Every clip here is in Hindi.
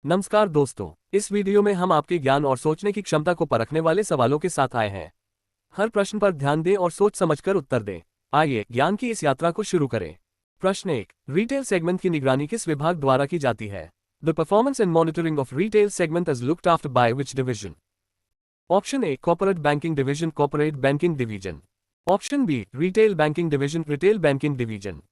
नमस्कार दोस्तों, इस वीडियो में हम आपके ज्ञान और सोचने की क्षमता को परखने वाले सवालों के साथ आए हैं। हर प्रश्न पर ध्यान दें और सोच समझकर उत्तर दें। आइए ज्ञान की इस यात्रा को शुरू करें। प्रश्न 1, रिटेल सेगमेंट की निगरानी किस विभाग द्वारा की जाती है? The performance and monitoring of retail segment is looked after by which division? Option A, corporate banking division, corporate banking division. Option B, retail banking division, retail banking division.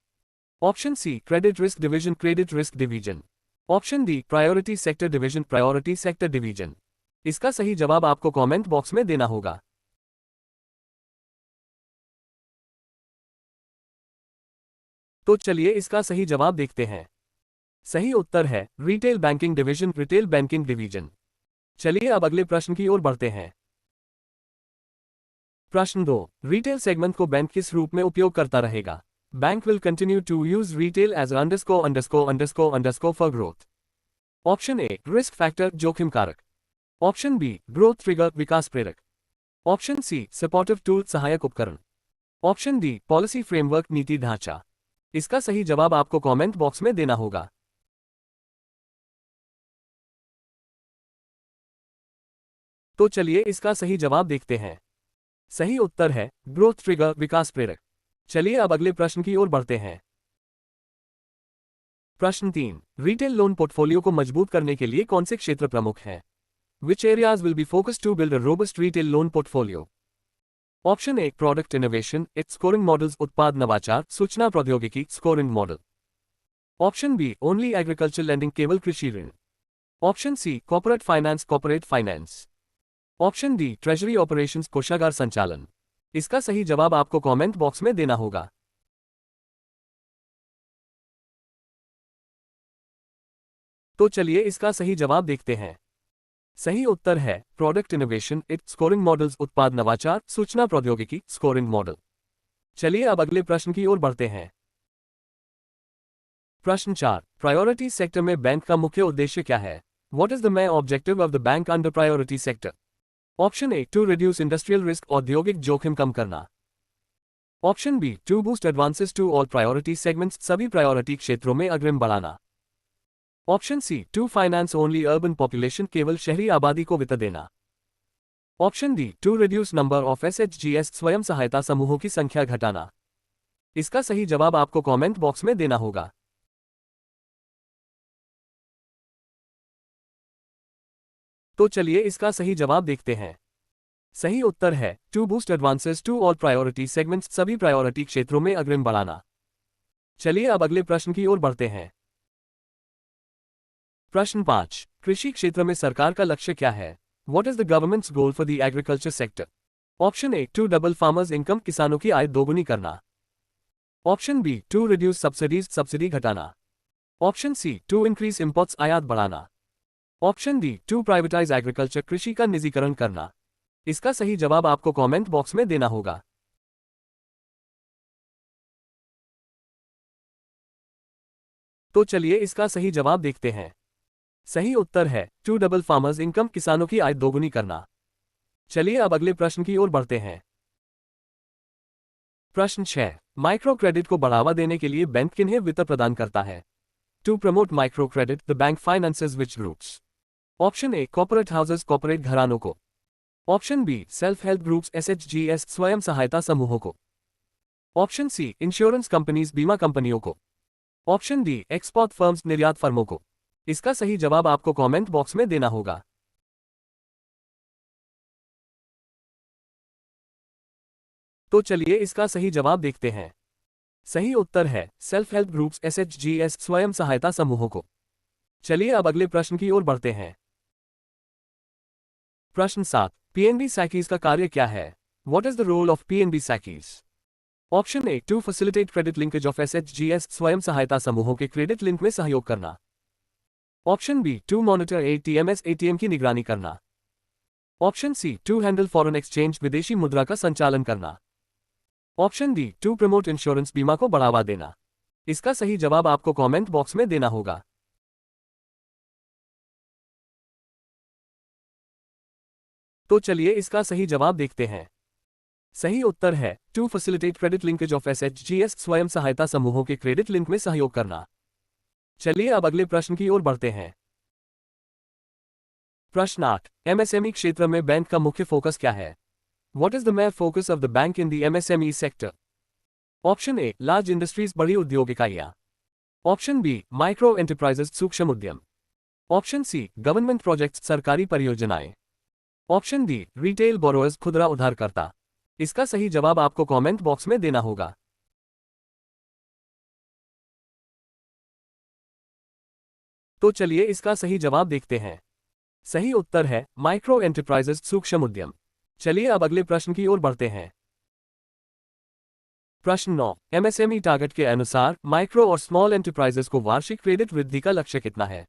Option C, credit risk division, credit risk division. Option D, priority sector division, priority sector division. इसका सही जवाब आपको कमेंट बॉक्स में देना होगा। तो चलिए इसका सही जवाब देखते हैं। सही उत्तर है retail banking division, retail banking division. चलिए अब अगले प्रश्न की ओर बढ़ते हैं। प्रश्न 2, रिटेल सेगमेंट को बैंक किस रूप में उपयोग करता रहेगा? Bank will continue to use retail as underscore underscore underscore underscore for growth. Option A, risk factor, जोखिम कारक। ऑप्शन बी, ग्रोथ ट्रिगर, विकास प्रेरक। ऑप्शन सी, सपोर्टिव टूल, सहायक उपकरण। ऑप्शन डी, पॉलिसी फ्रेमवर्क, नीति ढांचा। इसका सही जवाब आपको कमेंट बॉक्स में देना होगा। तो चलिए इसका सही जवाब देखते हैं। सही उत्तर है ग्रोथ ट्रिगर, विकास प्रेरक। चलिए अब अगले प्रश्न की ओर बढ़ते हैं। प्रश्न 3, रिटेल लोन पोर्टफोलियो को मजबूत करने के लिए कौन से क्षेत्र प्रमुख हैं? Which areas will be focused to build a robust retail loan portfolio? Option A, product innovation, it's scoring models, उत्पाद नवाचार, सूचना प्रौद्योगिकी, scoring model. Option B, only agriculture lending, केवल कृषि ऋण। Option C, corporate finance, corporate finance. Option D, treasury operations, कोषागार संचालन। इसका सही जवाब आपको कमेंट बॉक्स में देना होगा। तो चलिए इसका सही जवाब देखते हैं। सही उत्तर है product innovation, it's scoring models, उत्पाद नवाचार, सूचना प्रौद्योगिकी, स्कोरिंग मॉडल। चलिए अब अगले प्रश्न की ओर बढ़ते हैं। प्रश्न 4, प्रायोरिटी सेक्टर में बैंक का मुख्य उद्देश्य क्या है? What is the main objective of the bank under priority sector? Option A, to reduce industrial risk, औद्योगिक जोखिम कम करना। Option B, to boost advances to all priority segments, सभी प्रायोरिटी क्षेत्रों में अग्रिम बढ़ाना। Option C, to finance only urban population, केवल शहरी आबादी को वित्त देना। Option D, to reduce number of एसएचजीएस, स्वयं सहायता समूहों की संख्या घटाना। इसका सही जवाब आपको कमेंट बॉक्स में देना होगा। तो चलिए इसका सही जवाब देखते हैं। सही उत्तर है to boost advances to all priority segments, सभी प्रायोरिटी क्षेत्रों में अग्रिम बढ़ाना। चलिए अब अगले प्रश्न की ओर बढ़ते हैं। प्रश्न 5, कृषि क्षेत्र में सरकार का लक्ष्य क्या है? What is the government's goal for the agriculture sector? Option A, to double farmers income, किसानों की आय दोगुनी करना। Option B, to reduce subsidies, subsidy घटाना। Option C, to increase imports, आयात बढ़ाना। Option D, to privatise agriculture, कृषि का निजीकरण करना। इसका सही जवाब आपको कमेंट बॉक्स में देना होगा। तो चलिए इसका सही जवाब देखते हैं। सही उत्तर है टू डबल फार्मर्स इनकम, किसानों की आय दोगुनी करना। चलिए अब अगले प्रश्न की ओर बढ़ते हैं। प्रश्न 6, माइक्रो क्रेडिट को बढ़ावा देने के लिए बैंक किन्हें वित्त प्रदान करता है? To promote micro credit, the bank finances which groups? Option A, corporate houses, corporate घरानों को। Option B, self help groups, एसएचजीएस, स्वयं सहायता समूहों को। ऑप्शन सी, इंश्योरेंस कंपनीज, बीमा कंपनियों को। ऑप्शन डी, एक्सपोर्ट फर्म्स, निर्यात फर्मों को। इसका सही जवाब आपको कमेंट बॉक्स में देना होगा। तो चलिए इसका सही जवाब देखते हैं। सही उत्तर है सेल्फ हेल्प ग्रुप्स, एसएचजीएस, स्वयं सहायता समूहों को। चलिए अब अगले प्रश्न की ओर बढ़ते हैं। प्रश्न 7, पीएनबी सैकीज का कार्य क्या है? What is the role of PNB सैकीज? Option A, to facilitate credit linkage of एसएचजीएस, स्वयं सहायता समूहों के क्रेडिट लिंक में सहयोग करना। Option B, to monitor ATMs, ATM की निगरानी करना। Option C, to handle foreign exchange, विदेशी मुद्रा का संचालन करना। Option D, to promote insurance, बीमा को बढ़ावा देना। इसका सही जवाब आपको कमेंट बॉक्स में देना होगा। तो चलिए इसका सही जवाब देखते हैं। सही उत्तर है to facilitate credit linkage of एसएचजीएस, स्वयं सहायता समूहों के क्रेडिट लिंक में सहयोग करना। चलिए अब अगले प्रश्न की ओर बढ़ते हैं। प्रश्न 8, एमएसएमई क्षेत्र में बैंक का मुख्य फोकस क्या है? What is the main focus of the bank in the MSME sector? Option A, large industries बड़ी उद्योग इकाइयां। ऑप्शन बी, माइक्रो एंटरप्राइजेस सूक्ष्म उद्यम। ऑप्शन सी, गवर्नमेंट प्रोजेक्ट्स सरकारी परियोजनाएं। ऑप्शन डी, रिटेल बोरोअर्स खुदरा उधारकर्ता। इसका सही जवाब आपको कमेंट बॉक्स में देना होगा। तो चलिए इसका सही जवाब देखते हैं। सही उत्तर है माइक्रो एंटरप्राइजेस सूक्ष्म उद्यम। चलिए अब अगले प्रश्न की ओर बढ़ते हैं। प्रश्न 9, एमएसएमई टारगेट के अनुसार माइक्रो और स्मॉल एंटरप्राइजेस को वार्षिक क्रेडिट वृद्धि का लक्ष्य कितना है?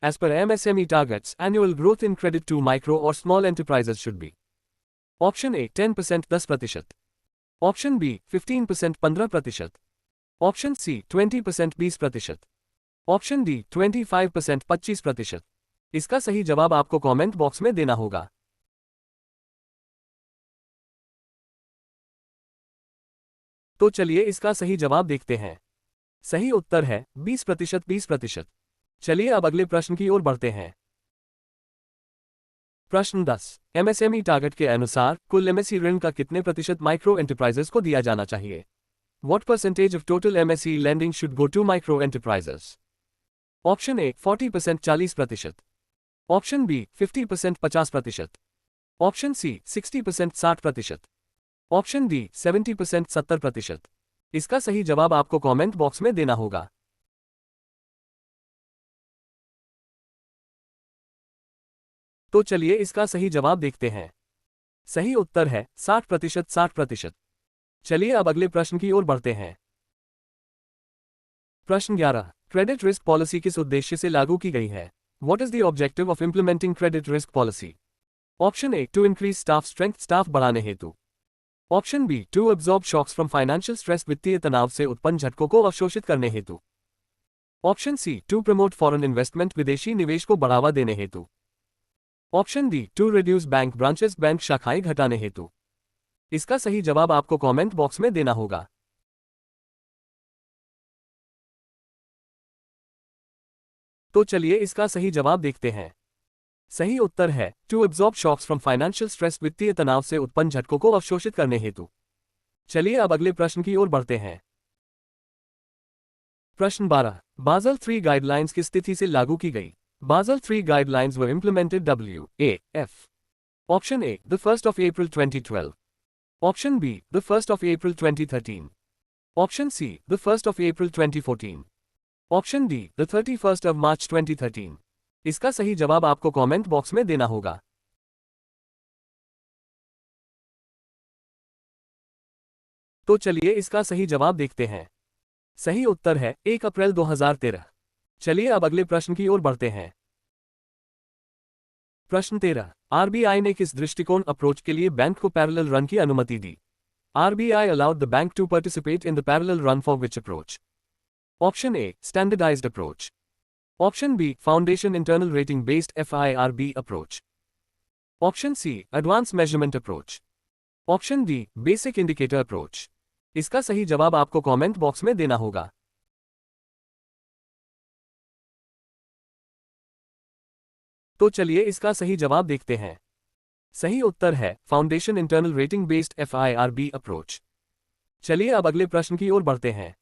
एज पर MSME targets, annual growth in credit to micro और small enterprises should be. Option A 10% 10%। Option B 15% 15%। Option C 20% 20%। Option D 25% 25%। इसका सही जवाब आपको कमेंट बॉक्स में देना होगा। तो चलिए इसका सही जवाब देखते हैं। सही उत्तर है 20% 20%। चलिए अब अगले प्रश्न की ओर बढ़ते हैं। प्रश्न 10, एमएसएमई टारगेट के अनुसार कुल एमएसई ऋण का कितने प्रतिशत माइक्रो एंटरप्राइजेस को दिया जाना चाहिए? What percentage of total MSE lending should go to micro enterprises? Option A 40% 40%। Option B 50% 50%। Option C 60% 60%। Option D 70% 70%। इसका सही जवाब आपको कमेंट बॉक्स में देना होगा। तो चलिए इसका सही जवाब देखते हैं। सही उत्तर है 60% 60%। चलिए अब अगले प्रश्न की ओर बढ़ते हैं। प्रश्न 11, क्रेडिट रिस्क पॉलिसी किस उद्देश्य से लागू की गई है? What is the objective of implementing credit risk policy? Option A, to increase staff strength staff बढ़ाने हेतु। Option B, to absorb shocks from financial stress वित्तीय तनाव से उत्पन्न झटकों को अवशोषित करने हेतु। Option C, to promote foreign investment विदेशी निवेश को बढ़ावा देने हेतु। Option D, to reduce bank branches bank शाखाएं घटाने हेतु। इसका सही जवाब आपको कमेंट बॉक्स में देना होगा। तो चलिए इसका सही जवाब देखते हैं। सही उत्तर है to absorb shocks from financial stress वित्तीय तनाव से उत्पन्न झटकों को अवशोषित करने हेतु। चलिए अब अगले प्रश्न की ओर बढ़ते हैं। प्रश्न 12, बाज़ल 3 गाइडलाइंस किस तिथि से लागू की गई? Basel 3 guidelines were implemented WAF। Option A, the 1st of April 2012। Option B, the 1st of April 2013। Option C, the 1st of April 2014। Option D, the 31st of March 2013। इसका सही जवाब आपको कमेंट बॉक्स में देना होगा। तो चलिए इसका सही जवाब देखते हैं। सही उत्तर है 1 अप्रैल 2013। चलिए अब अगले प्रश्न की ओर बढ़ते हैं। प्रश्न 13, आरबीआई ने किस दृष्टिकोण अप्रोच के लिए बैंक को पैरेलल रन की अनुमति दी? RBI allowed the bank to participate in the parallel run for which approach? Option A, standardised approach. Option B, foundation internal rating based FIRB approach. Option C, advance measurement approach. Option D, basic indicator approach. इसका सही जवाब आपको कमेंट बॉक्स में देना होगा। तो चलिए इसका सही जवाब देखते हैं। सही उत्तर है foundation internal rating based FIRB approach. चलिए अब अगले प्रश्न की ओर बढ़ते हैं।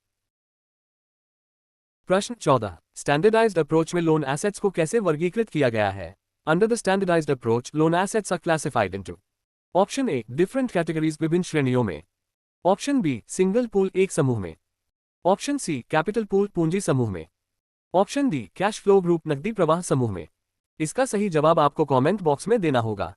प्रश्न 14, स्टैंडर्डाइज्ड अप्रोच में लोन एसेट्स को कैसे वर्गीकृत किया गया है? Under the standardised approach loan assets are classified into. Option A, different categories विभिन्न श्रेणियों में। ऑप्शन बी, सिंगल पूल एक समूह में। ऑप्शन सी, कैपिटल पूल पूंजी समूह में। Option D, cash flow group नकदी प्रवाह समूह में। इसका सही जवाब आपको कमेंट बॉक्स में देना होगा।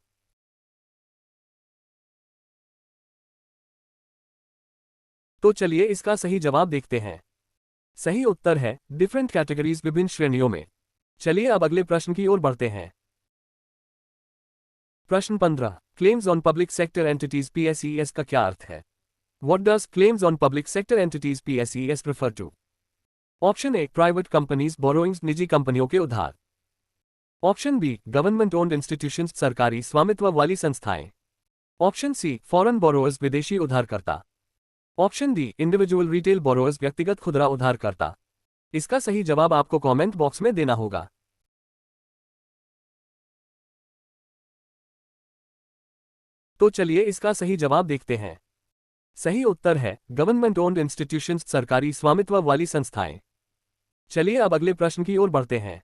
तो चलिए इसका सही जवाब देखते हैं। सही उत्तर है डिफरेंट कैटेगरीज विभिन्न श्रेणियों में। चलिए अब अगले प्रश्न की ओर बढ़ते हैं। प्रश्न 15, claims on public sector entities PSES का क्या अर्थ है? What does claims on public sector entities PSES refer to? Option A, private companies borrowings निजी कंपनियों के उधार। Option B, government owned institutions सरकारी स्वामित्व वाली संस्थाएं। ऑप्शन सी, फॉरेन बोरोअर्स विदेशी उधारकर्ता। Option D, individual retail borrowers व्यक्तिगत खुदरा उधारकर्ता। इसका सही जवाब आपको कमेंट बॉक्स में देना होगा। तो चलिए इसका सही जवाब देखते हैं। सही उत्तर है गवर्नमेंट ओन्ड इंस्टीट्यूशंस, सरकारी स्वामित्व वाली संस्थाएं। चलिए अब अगले प्रश्न की ओर बढ़ते हैं।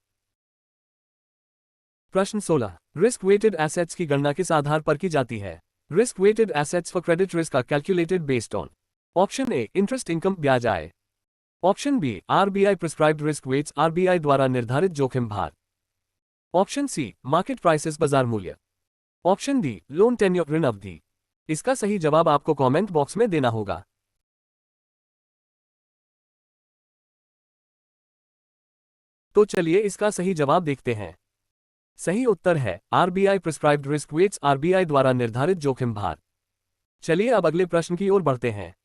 प्रश्न 16। रिस्क वेटेड एसेट्स की गणना किस आधार पर की जाती है? Risk weighted assets for credit risk are calculated based on. Option A interest income, ब्याज आय। Option B RBI prescribed risk weights, RBI द्वारा निर्धारित जोखिम भार। ऑप्शन सी मार्केट प्राइसेस, बाजार मूल्य। ऑप्शन डी लोन टेन्योर, ऋण अवधि। इसका सही जवाब आपको कमेंट बॉक्स में देना होगा। तो चलिए इसका सही जवाब देखते हैं। सही उत्तर है RBI prescribed risk weights, RBI द्वारा निर्धारित जोखिम भार। चलिए अब अगले प्रश्न की ओर बढ़ते हैं।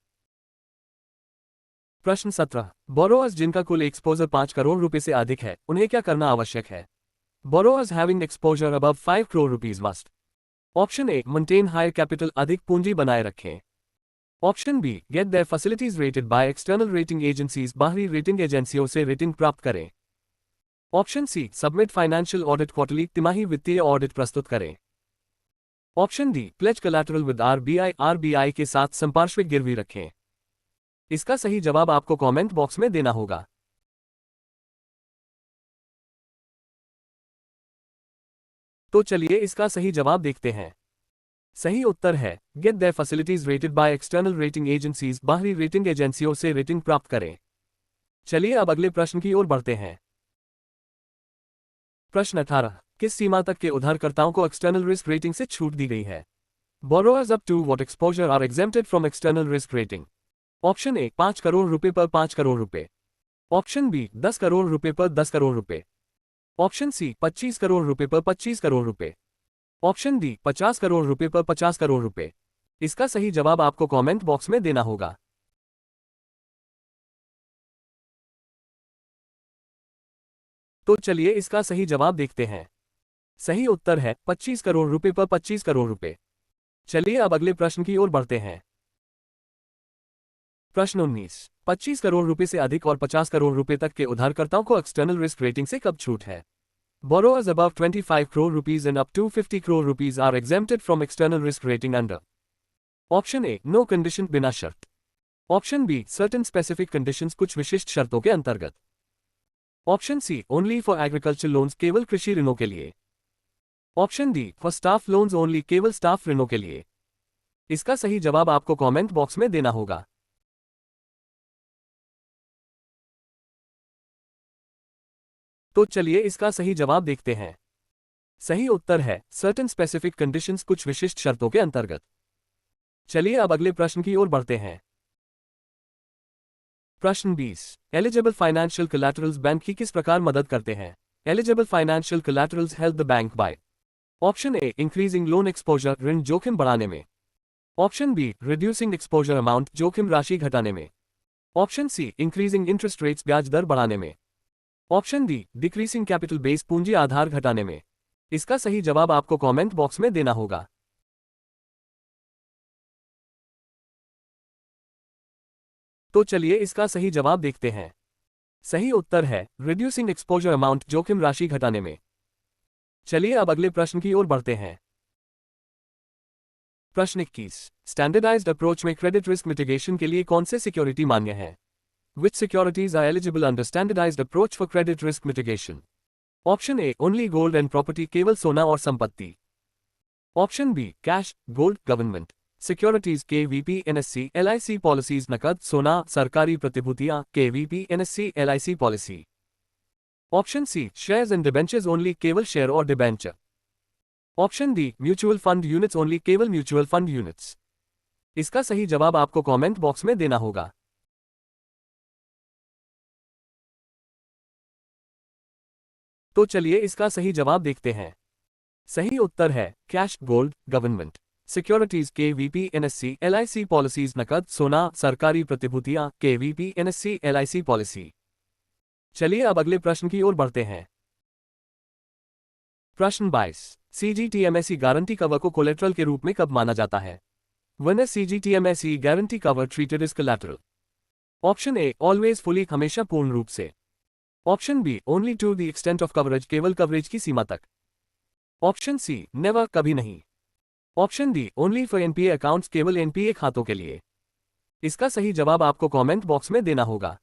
प्रश्न 17। बोरोअर्स जिनका कुल एक्सपोजर 5 करोड़ रुपए से अधिक है, उन्हें क्या करना आवश्यक है? Borrowers having exposure above 5 crore rupees must. Option A maintain higher capital, अधिक पूंजी बनाए रखें। Option B get their facilities rated by external rating agencies, बाहरी रेटिंग एजेंसियों से रेटिंग प्राप्त करें। Option C submit financial audit quarterly, तिमाही वित्तीय ऑडिट प्रस्तुत करें। Option D pledge collateral with RBI, RBI के साथ संपार्श्विक गिरवी रखें। इसका सही जवाब आपको कमेंट बॉक्स में देना होगा। तो चलिए इसका सही जवाब देखते हैं। सही उत्तर है get their facilities rated by external rating agencies, बाहरी रेटिंग एजेंसियों से रेटिंग प्राप्त करें। चलिए अब अगले प्रश्न की ओर बढ़ते हैं। प्रश्न 18। किस सीमा तक के उधारकर्ताओं को एक्सटर्नल रिस्क रेटिंग से छूट दी गई है? Borrowers up to what exposure are exempted from external risk rating? Option A 5 crore रुपए पर 5 करोड़ रुपए। ऑप्शन बी 10 करोड़ रुपए पर 10 करोड़ रुपए। ऑप्शन सी 25 करोड़ रुपए पर 25 करोड़ रुपए। ऑप्शन डी 50 करोड़ रुपए पर 50 करोड़ रुपए। इसका सही जवाब आपको कमेंट बॉक्स में देना होगा। तो चलिए इसका सही जवाब देखते हैं। सही उत्तर है 25 करोड़ रुपए पर 25 करोड़ रुपए। चलिए अब अगले प्रश्न की ओर बढ़ते हैं। प्रश्न 19। 25 करोड़ रुपए से अधिक और 50 करोड़ रुपए तक के उधारकर्ताओं को एक्सटर्नल रिस्क रेटिंग से कब छूट है? Borrowers above 25 crore rupees and up to 50 crore rupees are exempted from external risk rating under. Option A no condition, बिना शर्त। Option B certain specific conditions, कुछ विशिष्ट शर्तों के अंतर्गत। Option C only for agriculture loans, केवल कृषि ऋणों के लिए। Option D for staff loans only, केवल स्टाफ ऋणों के लिए। इसका सही जवाब आपको कमेंट बॉक्स में देना होगा। तो चलिए इसका सही जवाब देखते हैं। सही उत्तर है सर्टेन स्पेसिफिक कंडीशंस, कुछ विशिष्ट शर्तों के अंतर्गत। चलिए अब अगले प्रश्न की ओर बढ़ते हैं। प्रश्न 20। एलिजिबल फाइनेंशियल कोलैटरल्स बैंक की किस प्रकार मदद करते हैं? Eligible financial collaterals help the bank by. Option A increasing loan exposure, ऋण जोखिम बढ़ाने में। Option B reducing exposure amount, जोखिम राशि घटाने में। Option C increasing interest rates, ब्याज दर बढ़ाने में। Option D decreasing capital base, पूंजी आधार घटाने में। इसका सही जवाब आपको कमेंट बॉक्स में देना होगा। तो चलिए इसका सही जवाब देखते हैं। सही उत्तर है रिड्यूसिंग एक्सपोजर अमाउंट, जोखिम राशि घटाने में। चलिए अब अगले प्रश्न की ओर बढ़ते हैं। प्रश्न 21। स्टैंडर्डाइज्ड अप्रोच में क्रेडिट रिस्क मिटिगेशन के लिए कौन से सिक्योरिटी मान्य है? Which securities are eligible under standardized approach for credit risk mitigation? Option A only gold and property, केवल सोना और संपत्ति। Option B cash, gold, government securities, KVP, NSC, LIC policies, नकद, सोना, सरकारी प्रतिभूतियां, KVP, NSC, LIC policy। Option C shares and debentures only, केवल शेयर और debenture. Option D mutual fund units only, केवल म्यूचुअल फंड यूनिट्स। इसका सही जवाब आपको कमेंट बॉक्स में देना होगा। तो चलिए इसका सही जवाब देखते हैं। सही उत्तर है cash, gold, government securities, KVP, NSC, LIC policies, नकद, सोना, सरकारी प्रतिभूतियां, KVP, NSC, LIC पॉलिसी। चलिए अब अगले प्रश्न की ओर बढ़ते हैं। प्रश्न 22। CGTMSE गारंटी कवर को कोलेट्रल के रूप में कब माना जाता है? When is CGTMSE guarantee cover treated as collateral? Option A always, fully, हमेशा, पूर्ण रूप से। Option B only to the extent of coverage, केवल कवरेज की सीमा तक। ऑप्शन सी नेवर, कभी नहीं। Option D only for NPA accounts, केवल एनपीए खातों के लिए। इसका सही जवाब आपको कमेंट बॉक्स में देना होगा।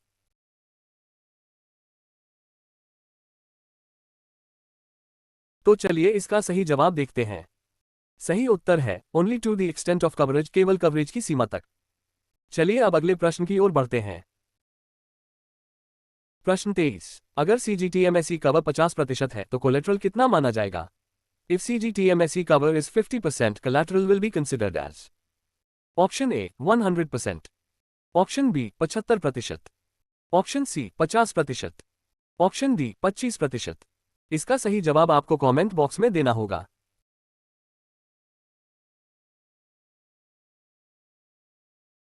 तो चलिए इसका सही जवाब देखते हैं। सही उत्तर है only to the extent of coverage, केवल कवरेज की सीमा तक। चलिए अब अगले प्रश्न की ओर बढ़ते हैं। प्रश्न 23, अगर सीजीटीएमएसई कवर 50% है तो कोलेटरल कितना माना जाएगा? If CGTMSE cover is 50%, collateral will be considered as option A 100%, option B 75%, option C 50%, option D 25%। इसका सही जवाब आपको कमेंट बॉक्स में देना होगा।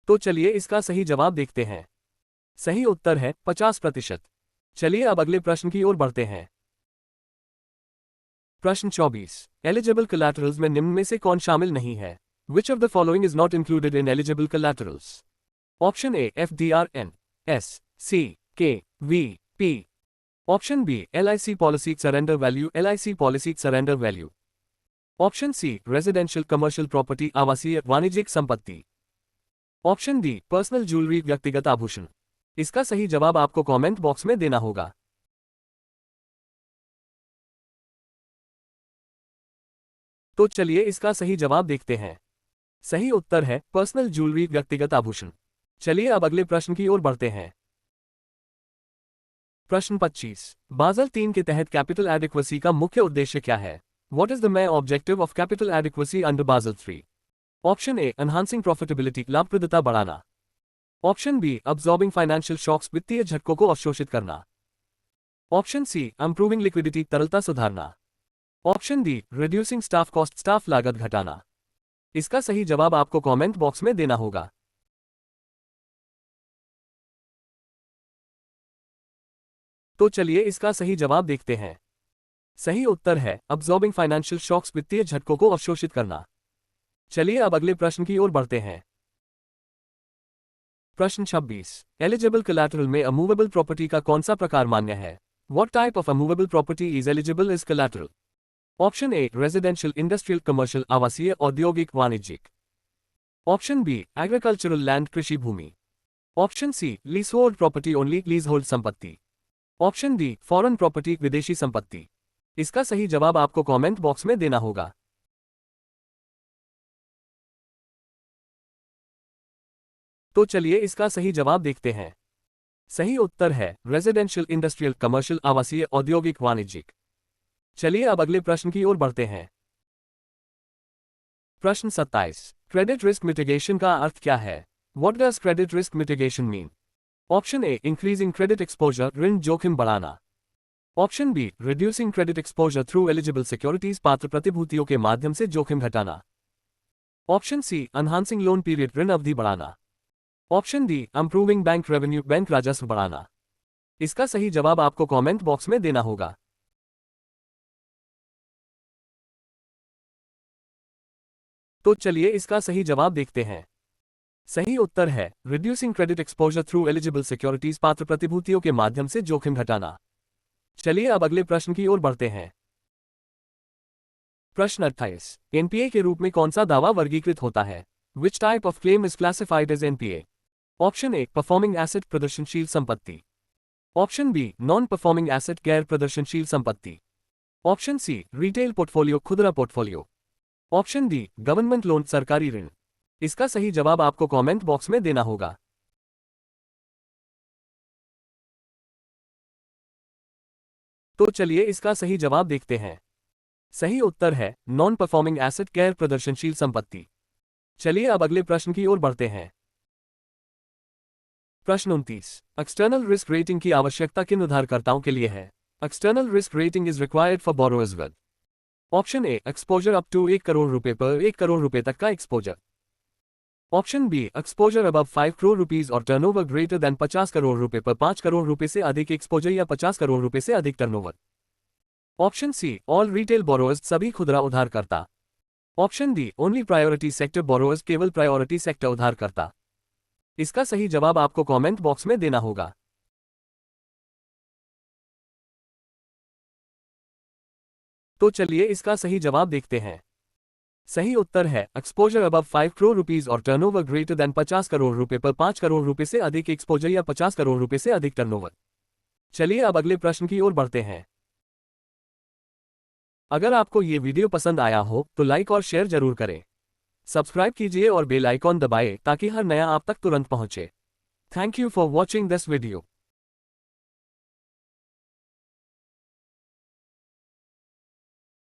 तो चलिए इसका सही जवाब देखते हैं। सही उत्तर है 50%। चलिए अब अगले प्रश्न की ओर बढ़ते हैं। प्रश्न 24, एलिजिबल कोलैटरल्स में निम्न में से कौन शामिल नहीं है? Which of the following is not included in eligible collaterals? Option A FDRN, S, C, K, V, P. Option B LIC policy surrender value, LIC policy surrender value. Option C residential commercial property, आवासीय वाणिज्यिक संपत्ति। ऑप्शन डी पर्सनल ज्वेलरी, व्यक्तिगत आभूषण। इसका सही जवाब आपको कमेंट बॉक्स में देना होगा। तो चलिए इसका सही जवाब देखते हैं। सही उत्तर है पर्सनल ज्वेलरी, व्यक्तिगत आभूषण। चलिए अब अगले प्रश्न की ओर बढ़ते हैं। प्रश्न 25, बाज़ल 3 के तहत कैपिटल एडिक्वेसी का मुख्य उद्देश्य क्या है? What is the main objective of capital adequacy under Basel 3? Option A enhancing profitability, लाभप्रदता बढ़ाना। Option B absorbing financial shocks, वित्तीय झटकों को अवशोषित करना। ऑप्शन सी इंप्रूविंग लिक्विडिटी, तरलता सुधारना। Option D reducing staff cost, staff लागत घटाना। इसका सही जवाब आपको कमेंट बॉक्स में देना होगा। तो चलिए इसका सही जवाब देखते हैं। सही उत्तर है अब्सॉर्बिंग फाइनेंशियल शॉक्स, वित्तीय झटकों को अवशोषित करना। चलिए अब अगले प्रश्न की ओर बढ़ते हैं। प्रश्न 26, एलिजिबल कोलैटरल में अमूवेबल प्रॉपर्टी का कौन सा प्रकार मान्य है? What type of immovable property is eligible is collateral? Option A residential, industrial, commercial, आवासीय, औद्योगिक, वाणिज्यिक। ऑप्शन बी एग्रीकल्चरल लैंड, कृषि भूमि। Option C leasehold property only, leasehold संपत्ति। ऑप्शन डी फॉरेन प्रॉपर्टी, विदेशी संपत्ति। इसका सही जवाब आपको कमेंट बॉक्स में देना होगा। तो चलिए इसका सही जवाब देखते हैं। सही उत्तर है रेजिडेंशियल, इंडस्ट्रियल, कमर्शियल, आवासीय, औद्योगिक, वाणिज्यिक। चलिए अब अगले प्रश्न की ओर बढ़ते हैं। प्रश्न 27, क्रेडिट रिस्क मिटिगेशन का अर्थ क्या है? What does credit risk mitigation mean? Option A increasing credit exposure, ऋण जोखिम बढ़ाना। Option B reducing credit exposure through eligible securities, पात्र प्रतिभूतियों के माध्यम से जोखिम घटाना। Option C enhancing loan period, ऋण अवधि बढ़ाना। Option D improving bank revenue, bank राजस्व बढ़ाना। इसका सही जवाब आपको कमेंट बॉक्स में देना होगा। तो चलिए इसका सही जवाब देखते हैं। सही उत्तर है reducing credit exposure through eligible securities, पात्र प्रतिभूतियों के माध्यम से जोखिम घटाना। चलिए अब अगले प्रश्न की ओर बढ़ते हैं। प्रश्न 28, एनपीए के रूप में कौन सा दावा वर्गीकृत होता है? Which type of claim is classified as NPA? Option A performing asset, प्रदर्शनशील संपत्ति। Option B non performing asset, गैर प्रदर्शनशील संपत्ति। ऑप्शन सी रिटेल पोर्टफोलियो, खुदरा portfolio. Option D government loan, सरकारी ऋण। इसका सही जवाब आपको कमेंट बॉक्स में देना होगा। तो चलिए इसका सही जवाब देखते हैं। सही उत्तर है नॉन परफॉर्मिंग एसेट, गैर प्रदर्शनशील संपत्ति। चलिए अब अगले प्रश्न की ओर बढ़ते हैं। प्रश्न 29, एक्सटर्नल रिस्क रेटिंग की आवश्यकता किन उधारकर्ताओं के लिए है? External risk rating is required for borrowers with option A exposure up to 1 crore रुपए पर 1 करोड़ रुपए तक का exposure. Option B exposure above 5 crore rupees और टर्नओवर ग्रेटर देन 50 करोड़ रुपए पर 5 करोड़ रुपए से अधिक एक्सपोजर या 50 करोड़ रुपए से अधिक turnover. Option C all retail borrowers, सभी खुदरा उधारकर्ता। Option D only priority sector borrowers, केवल प्रायोरिटी सेक्टर उधारकर्ता। इसका सही जवाब आपको कमेंट बॉक्स में देना होगा। तो चलिए इसका सही जवाब देखते हैं। सही उत्तर है एक्सपोजर अबव 5 करोड़ रुपीस और टर्नओवर ग्रेटर देन 50 करोड़ रुपए पर 5 करोड़ रुपए से अधिक एक्सपोजर या 50 करोड़ रुपए से अधिक टर्नओवर। चलिए अब अगले प्रश्न की ओर बढ़ते हैं। अगर आपको ये वीडियो पसंद आया हो तो लाइक और शेयर जरूर करें। सब्सक्राइब कीजिए और बेल आइकॉन दबाएं ताकि हर नया आप तक तुरंत पहुंचे। Thank you for watching this video.